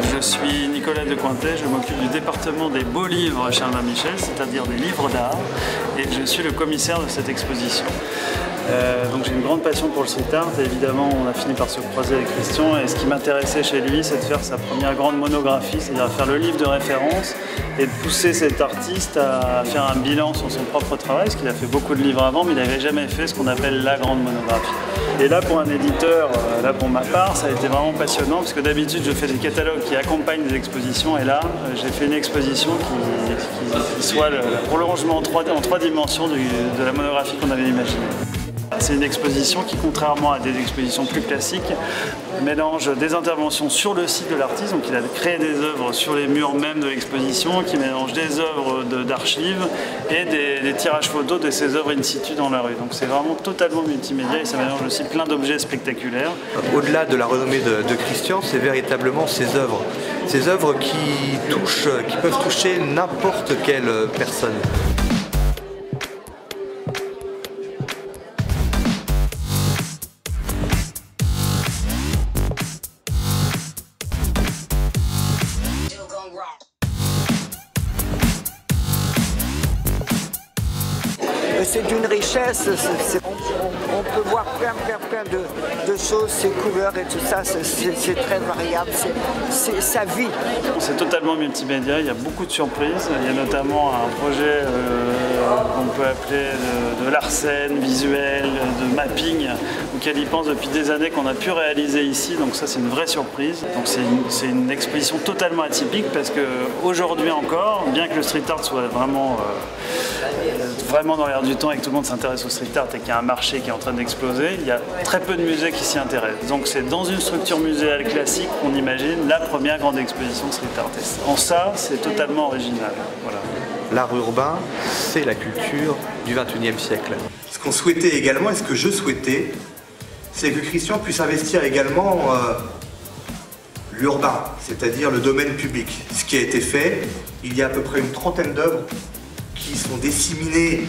Je suis Nicolas de Cointet, je m'occupe du département des beaux livres chez Albin Michel, c'est-à-dire des livres d'art, et je suis le commissaire de cette exposition. Donc j'ai une grande passion pour le street art, et évidemment on a fini par se croiser avec Christian, et ce qui m'intéressait chez lui c'est de faire sa première grande monographie, c'est-à-dire faire le livre de référence et de pousser cet artiste à faire un bilan sur son propre travail, parce qu'il a fait beaucoup de livres avant mais il n'avait jamais fait ce qu'on appelle la grande monographie. Et là pour un éditeur, là pour ma part, ça a été vraiment passionnant parce que d'habitude je fais des catalogues qui accompagnent des expositions et là j'ai fait une exposition qui soit le prolongement en trois dimensions de la monographie qu'on avait imaginée. C'est une exposition qui, contrairement à des expositions plus classiques, mélange des interventions sur le site de l'artiste, donc il a créé des œuvres sur les murs même de l'exposition, qui mélange des œuvres d'archives et des tirages photos de ces œuvres in situ dans la rue. Donc c'est vraiment totalement multimédia et ça mélange aussi plein d'objets spectaculaires. Au-delà de la renommée de Christian, c'est véritablement ces œuvres qui peuvent toucher n'importe quelle personne. C'est d'une richesse, on peut voir plein de choses, ses couleurs et tout ça, c'est très variable, ça vit. C'est totalement multimédia, il y a beaucoup de surprises, il y a notamment un projet qu'on peut appeler de l'arsène visuel, de mapping, auquel il pense depuis des années qu'on a pu réaliser ici, donc ça c'est une vraie surprise. Donc c'est une exposition totalement atypique parce qu'aujourd'hui encore, bien que le street art soit vraiment dans l'air du temps et que tout le monde s'intéresse au street art et qu'il y a un marché qui est en train d'exploser, il y a très peu de musées qui s'y intéressent. Donc c'est dans une structure muséale classique qu'on imagine la première grande exposition de street art. En ça, c'est totalement original. Voilà. L'art urbain, c'est la culture du XXIe siècle. Ce qu'on souhaitait également, et ce que je souhaitais, c'est que Christian puisse investir également l'urbain, c'est-à-dire le domaine public. Ce qui a été fait, il y a à peu près une trentaine d'œuvres qui sont disséminées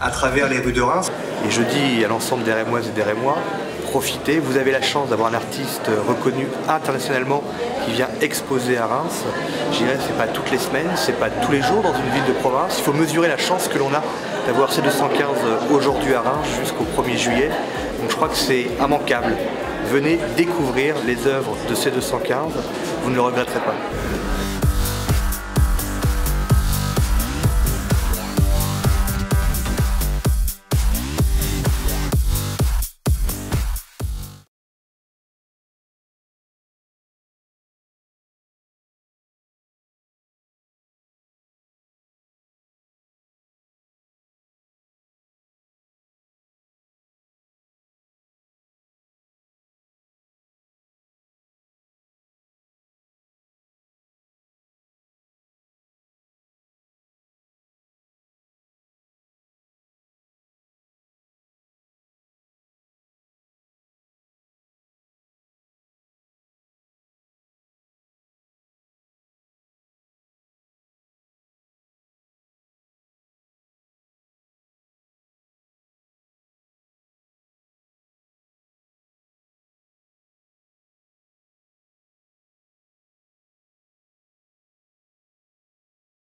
à travers les rues de Reims. Et je dis à l'ensemble des Rémoises et des Rémois, profitez, vous avez la chance d'avoir un artiste reconnu internationalement qui vient exposer à Reims. Je dirais, c'est pas toutes les semaines, c'est pas tous les jours dans une ville de province. Il faut mesurer la chance que l'on a d'avoir C215 aujourd'hui à Reims jusqu'au 1er juillet. Donc je crois que c'est immanquable. Venez découvrir les œuvres de C215, vous ne le regretterez pas.